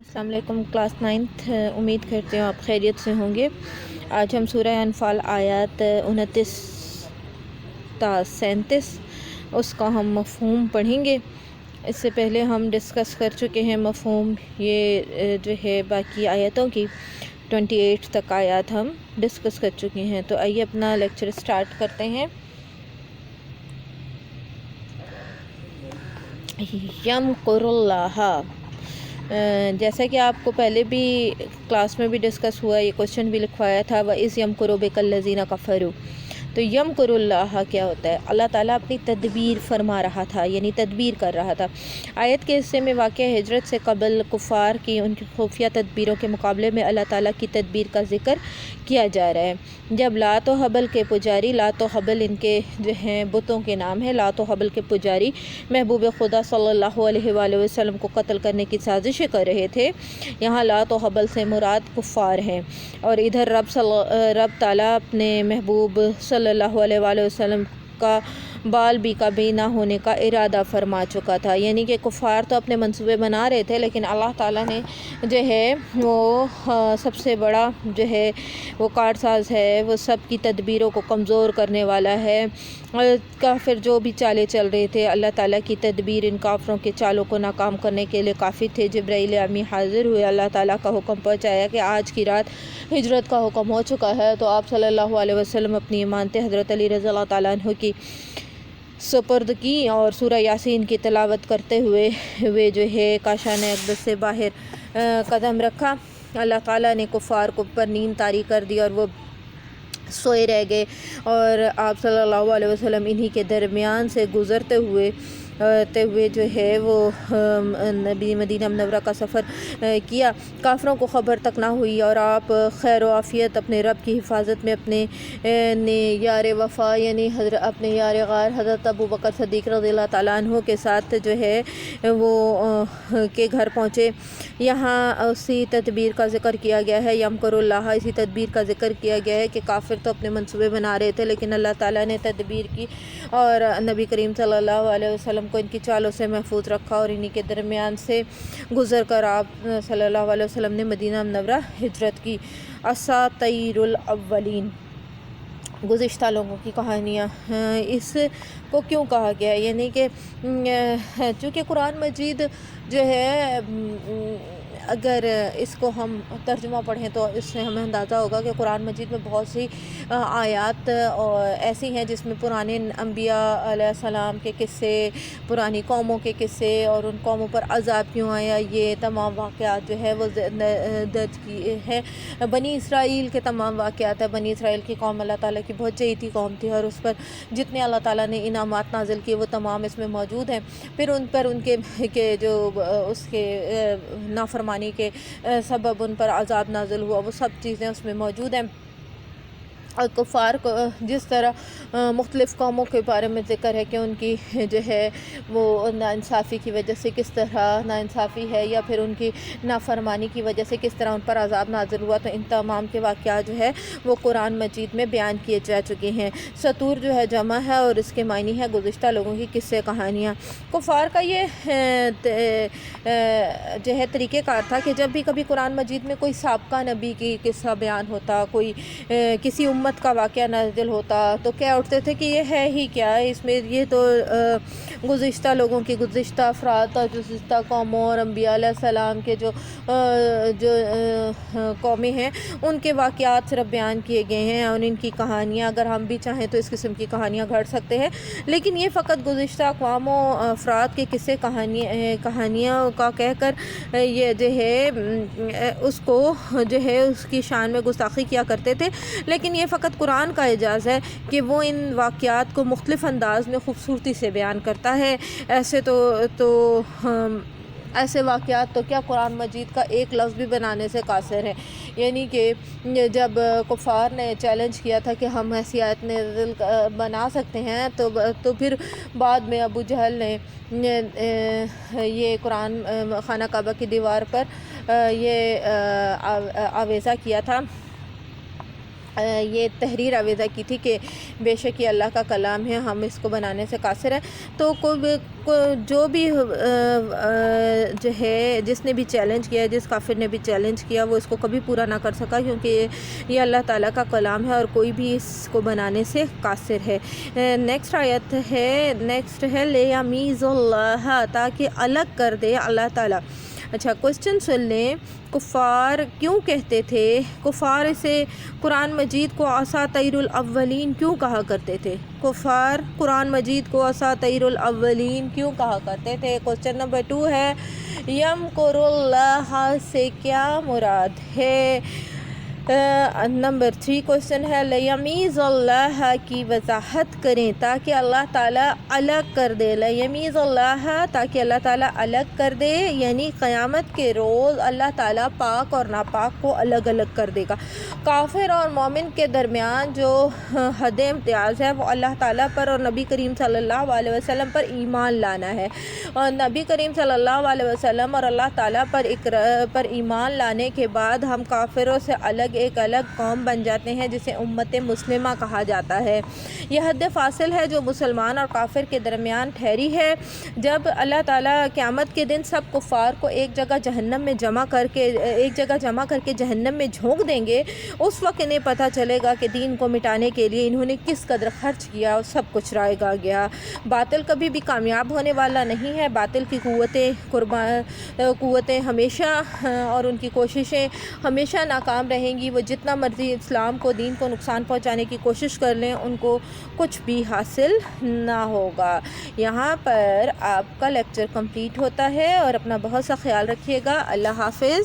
السلام علیکم class 9th، امید کرتے ہوں آپ خیریت سے ہوں گے۔ آج ہم سورہ انفال آیات 29 تا 37 اس کا ہم مفہوم پڑھیں گے۔ اس سے پہلے ہم ڈسکس کر چکے ہیں مفہوم، یہ جو ہے باقی آیتوں کی 28 تک آیات ہم ڈسکس کر چکے ہیں۔ تو آئیے اپنا لیکچر سٹارٹ کرتے ہیں۔ یمکر اللہ، جیسا کہ آپ کو پہلے بھی کلاس میں بھی ڈسکس ہوا، یہ کوشچن بھی لکھوایا تھا، وَإِذْ يَمْكُرُ بِكَ الَّذِينَ كَفَرُوا۔ تو یمکر اللہ کیا ہوتا ہے؟ اللہ تعالیٰ اپنی تدبیر فرما رہا تھا، یعنی تدبیر کر رہا تھا۔ آیت کے حصے میں واقع ہجرت سے قبل کفار کی ان کی خفیہ تدبیروں کے مقابلے میں اللہ تعالیٰ کی تدبیر کا ذکر کیا جا رہا ہے۔ جب لات و حبل کے پجاری، لات و حبل ان کے جو ہیں بتوں کے نام ہیں، لات و حبل کے پجاری محبوب خدا صلی اللہ علیہ وآلہ وسلم کو قتل کرنے کی سازشیں کر رہے تھے، یہاں لات و حبل سے مراد کفار ہیں، اور ادھر رب تعالیٰ اپنے محبوب صلی اللہ علیہ وآلہ وسلم کا بال بھی کبھی نہ ہونے کا ارادہ فرما چکا تھا۔ یعنی کہ کفار تو اپنے منصوبے بنا رہے تھے، لیکن اللہ تعالیٰ نے جو ہے وہ سب سے بڑا جو ہے وہ کارساز ہے، وہ سب کی تدبیروں کو کمزور کرنے والا ہے۔ کافر جو بھی چالیں چل رہے تھے، اللہ تعالیٰ کی تدبیر ان کافروں کے چالوں کو ناکام کرنے کے لیے کافی تھے۔ جبرائیل امی حاضر ہوئے، اللہ تعالیٰ کا حکم پہنچایا کہ آج کی رات ہجرت کا حکم ہو چکا ہے، تو آپ صلی اللہ علیہ وسلم اپنی امانتیں حضرت علی رضی اللہ تعالیٰ عنہ کی سپرد کی، اور سورہ یاسین کی تلاوت کرتے ہوئے جو ہے کاشان اقدس سے باہر قدم رکھا۔ اللہ تعالیٰ نے کفار کو پر نیند طاری کر دی اور وہ سوئے رہ گئے، اور آپ صلی اللہ علیہ وسلم انہی کے درمیان سے گزرتے ہوئے جو ہے وہ نبی مدینہ منورہ کا سفر کیا۔ کافروں کو خبر تک نہ ہوئی، اور آپ خیر و عافیت اپنے رب کی حفاظت میں اپنے یار وفا یعنی اپنے یار غار حضرت ابو بکر صدیق رضی اللہ تعالیٰ عنہ کے ساتھ جو ہے وہ کے گھر پہنچے۔ یہاں اسی تدبیر کا ذکر کیا گیا ہے، یمکر اللہ، اسی تدبیر کا ذکر کیا گیا ہے کہ کافر تو اپنے منصوبے بنا رہے تھے، لیکن اللہ تعالیٰ نے تدبیر کی اور نبی کریم صلی اللہ علیہ وسلم کو ان کی چالوں سے محفوظ رکھا، اور انہی کے درمیان سے گزر کر آپ صلی اللہ علیہ وسلم نے مدینہ منورہ ہجرت کی۔ اساطیر الاولین، گزشتہ لوگوں کی کہانیاں، اس کو کیوں کہا گیا ہے؟ یعنی کہ چونکہ قرآن مجید جو ہے اگر اس کو ہم ترجمہ پڑھیں تو اس سے ہمیں اندازہ ہوگا کہ قرآن مجید میں بہت سی آیات ایسی ہیں جس میں پرانے انبیاء علیہ السلام کے قصے، پرانی قوموں کے قصے، اور ان قوموں پر عذاب کیوں آیا، یہ تمام واقعات جو ہے وہ درج کی ہے۔ بنی اسرائیل کے تمام واقعات ہیں۔ بنی اسرائیل کی قوم اللہ تعالیٰ کی بہت جہتی قوم تھی، اور اس پر جتنے اللہ تعالیٰ نے انعامات نازل کیے وہ تمام اس میں موجود ہیں۔ پھر ان پر ان کے جو اس کے نافرمانی کے سبب ان پر عذاب نازل ہوا، وہ سب چیزیں اس میں موجود ہیں۔ اور کفار کو جس طرح مختلف قوموں کے بارے میں ذکر ہے کہ ان کی جو ہے وہ ناانصافی کی وجہ سے کس طرح ناانصافی ہے، یا پھر ان کی نافرمانی کی وجہ سے کس طرح ان پر عذاب نازل ہوا، تو ان تمام کے واقعات جو ہے وہ قرآن مجید میں بیان کیے جا چکے ہیں۔ سطور جو ہے جمع ہے، اور اس کے معنی ہے گزشتہ لوگوں کی قصے کہانیاں۔ کفار کا یہ جو ہے طریقہ کار تھا کہ جب بھی کبھی قرآن مجید میں کوئی سابقہ نبی کی قصہ بیان ہوتا، کوئی کسی امت کا واقعہ نازل ہوتا، تو کیا اٹھتے تھے کہ یہ ہے ہی کیا ہے، اس میں یہ تو گزشتہ لوگوں کی، گزشتہ افراد اور گزشتہ قوموں اور انبیاء علیہ السلام کے جو قومیں ہیں ان کے واقعات صرف بیان کیے گئے ہیں، اور ان کی کہانیاں اگر ہم بھی چاہیں تو اس قسم کی کہانیاں گھڑ سکتے ہیں، لیکن یہ فقط گزشتہ اقوام و افراد کے قصے کہانیاں کا کہہ کر یہ جو ہے اس کو جو ہے اس کی شان میں گستاخی کیا کرتے تھے۔ لیکن یہ فقط قرآن کا اعجاز ہے کہ وہ ان واقعات کو مختلف انداز میں خوبصورتی سے بیان کرتا ہے۔ ایسے واقعات تو کیا قرآن مجید کا ایک لفظ بھی بنانے سے قاصر ہے۔ یعنی کہ جب کفار نے چیلنج کیا تھا کہ ہم ایسی آیت نازل بنا سکتے ہیں، تو پھر بعد میں ابو جہل نے یہ قرآن خانہ کعبہ کی دیوار پر یہ آویزہ کیا تھا یہ تحریر آویزہ کی تھی کہ بے شک یہ اللہ کا کلام ہے، ہم اس کو بنانے سے قاصر ہیں۔ تو جو بھی جو ہے جس نے بھی چیلنج کیا، جس کافر نے بھی چیلنج کیا، وہ اس کو کبھی پورا نہ کر سکا، کیونکہ یہ اللہ تعالیٰ کا کلام ہے اور کوئی بھی اس کو بنانے سے قاصر ہے۔ نیکسٹ آیت ہے لیمیز اللہ، تاکہ الگ کر دے اللہ تعالیٰ۔ اچھا کوسچن سن لیں، کفار کیوں کہتے تھے، کفار اسے قرآن مجید کو اساطیر الاولین کیوں کہا کرتے تھے؟ کفار قرآن مجید کو اساطیر الاولین کیوں کہا کرتے تھے؟ کوسچن نمبر 2 ہے یمکر اللہ سے کیا مراد ہے؟ نمبر 3 کوسچن ہے لیمیز اللہ کی وضاحت کریں تاکہ اللہ تعالیٰ الگ کر دے۔ لیمیز اللہ، تاکہ اللہ تعالیٰ الگ کر دے، یعنی قیامت کے روز اللہ تعالیٰ پاک اور ناپاک کو الگ الگ کر دے گا۔ کافر اور مومن کے درمیان جو حد امتیاز ہے وہ اللہ تعالیٰ پر اور نبی کریم صلی اللہ علیہ وسلم پر ایمان لانا ہے، اور نبی کریم صلی اللہ علیہ وسلم اور اللہ تعالیٰ پر ایمان لانے کے بعد ہم کافروں سے ایک الگ قوم بن جاتے ہیں جسے امت مسلمہ کہا جاتا ہے۔ یہ حد فاصل ہے جو مسلمان اور کافر کے درمیان ٹھہری ہے۔ جب اللہ تعالیٰ قیامت کے دن سب کفار کو ایک جگہ جمع کر کے جہنم میں جھونک دیں گے، اس وقت انہیں پتہ چلے گا کہ دین کو مٹانے کے لیے انہوں نے کس قدر خرچ کیا اور سب کچھ رائے گیا۔ باطل کبھی بھی کامیاب ہونے والا نہیں ہے، باطل کی قوتیں ہمیشہ اور ان کی کوششیں ہمیشہ ناکام رہیں گی۔ وہ جتنا مرضی اسلام کو، دین کو نقصان پہنچانے کی کوشش کر لیں، ان کو کچھ بھی حاصل نہ ہوگا۔ یہاں پر آپ کا لیکچر کمپلیٹ ہوتا ہے، اور اپنا بہت سا خیال رکھیے گا۔ اللہ حافظ۔